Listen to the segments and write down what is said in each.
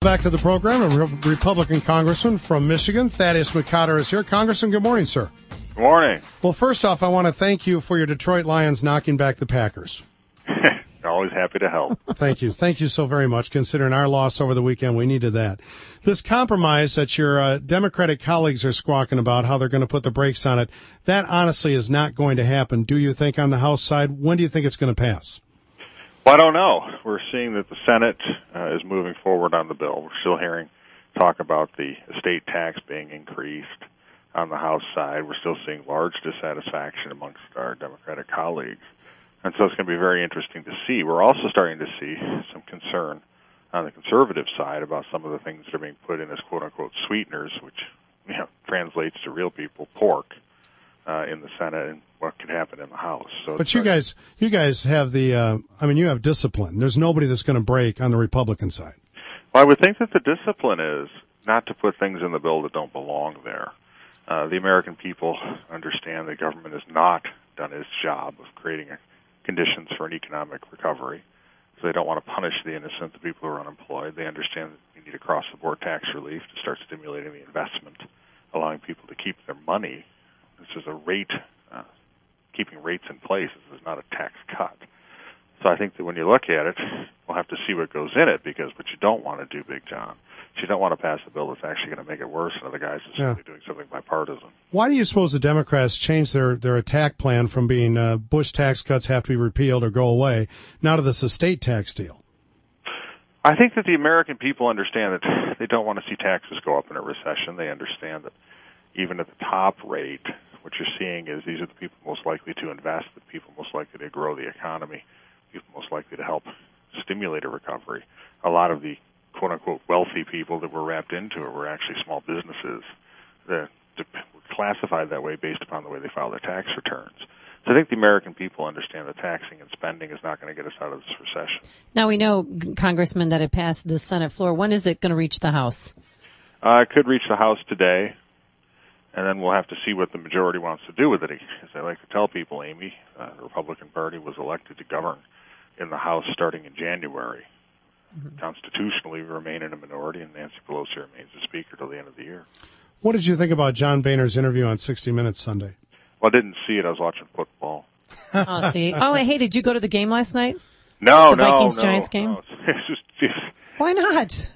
Back to the program, a Republican congressman from Michigan, Thaddeus McCotter, is here. Congressman, good morning, sir. Good morning. Well, first off, I want to thank you for your Detroit Lions knocking back the Packers. Always happy to help. Thank you. Thank you so very much. Considering our loss over the weekend, we needed that. This compromise that your Democratic colleagues are squawking about, how they're going to put the brakes on it, that honestly is not going to happen. Do you think on the House side? When do you think it's going to pass? Well, I don't know. We're seeing that the Senate is moving forward on the bill. We're still hearing talk about the estate tax being increased on the House side. We're still seeing large dissatisfaction amongst our Democratic colleagues. And so it's going to be very interesting to see. We're also starting to see some concern on the conservative side about some of the things that are being put in as quote-unquote sweeteners, which translates to real people, pork, in the Senate, and what could happen in the House. So, but you guys have the, you have discipline. There's nobody that's going to break on the Republican side. Well, I would think that the discipline is not to put things in the bill that don't belong there. The American people understand that government has not done its job of creating conditions for an economic recovery. So they don't want to punish the innocent, the people who are unemployed. They understand that you need across-the-board tax relief to start stimulating the investment, allowing people to keep their money. This is a rate, keeping rates in place. This is not a tax cut. So I think that when you look at it, we'll have to see what goes in it, because what you don't want to do, Big John, you don't want to pass a bill that's actually going to make it worse, and other guys are simply doing something bipartisan. Why do you suppose the Democrats changed their attack plan from being Bush tax cuts have to be repealed or go away, now to this estate tax deal? I think that the American people understand that they don't want to see taxes go up in a recession. They understand that even at the top rate, what you're seeing is these are the people most likely to invest, the people most likely to grow the economy, people most likely to help stimulate a recovery. A lot of the quote-unquote wealthy people that were wrapped into it were actually small businesses that were classified that way based upon the way they file their tax returns. So I think the American people understand that taxing and spending is not going to get us out of this recession. Now we know, Congressman, that it passed the Senate floor. When is it going to reach the House? It could reach the House today, and then we'll have to see what the majority wants to do with it. As I like to tell people, Amy, the Republican Party was elected to govern in the House starting in January. Mm-hmm. Constitutionally, we remain in a minority, and Nancy Pelosi remains the Speaker till the end of the year. What did you think about John Boehner's interview on 60 Minutes Sunday? Well, I didn't see it. I was watching football. Hey, did you go to the game last night? No, the Vikings-Giants game? No. It's just, why not?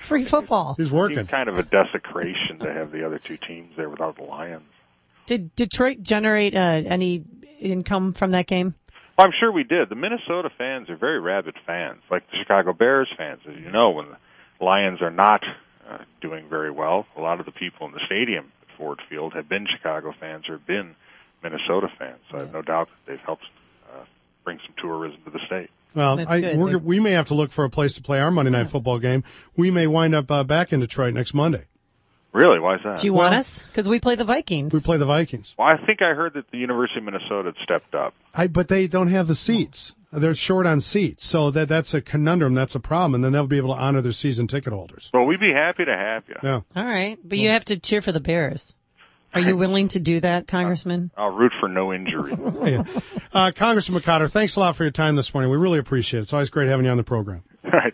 Free football. He's working. It's kind of a desecration to have the other two teams there without the Lions. Did Detroit generate any income from that game? Well, I'm sure we did. The Minnesota fans are very rabid fans, like the Chicago Bears fans. As you know, when the Lions are not doing very well, a lot of the people in the stadium at Ford Field have been Chicago fans or have been Minnesota fans. So I have no doubt that they've helped bring some tourism to the state. Well, we may have to look for a place to play our Monday night football game. We may wind up back in Detroit next Monday. Really? Why is that? Do you want us? Because we play the Vikings. We play the Vikings. Well, I think I heard that the University of Minnesota had stepped up. But they don't have the seats. They're short on seats. So that's a conundrum. That's a problem. And then they'll be able to honor their season ticket holders. Well, we'd be happy to have you. Yeah. All right. But you have to cheer for the Bears. Are you willing to do that, Congressman? I'll root for no injury. Congressman McCotter, thanks a lot for your time this morning. We really appreciate it. It's always great having you on the program. All right.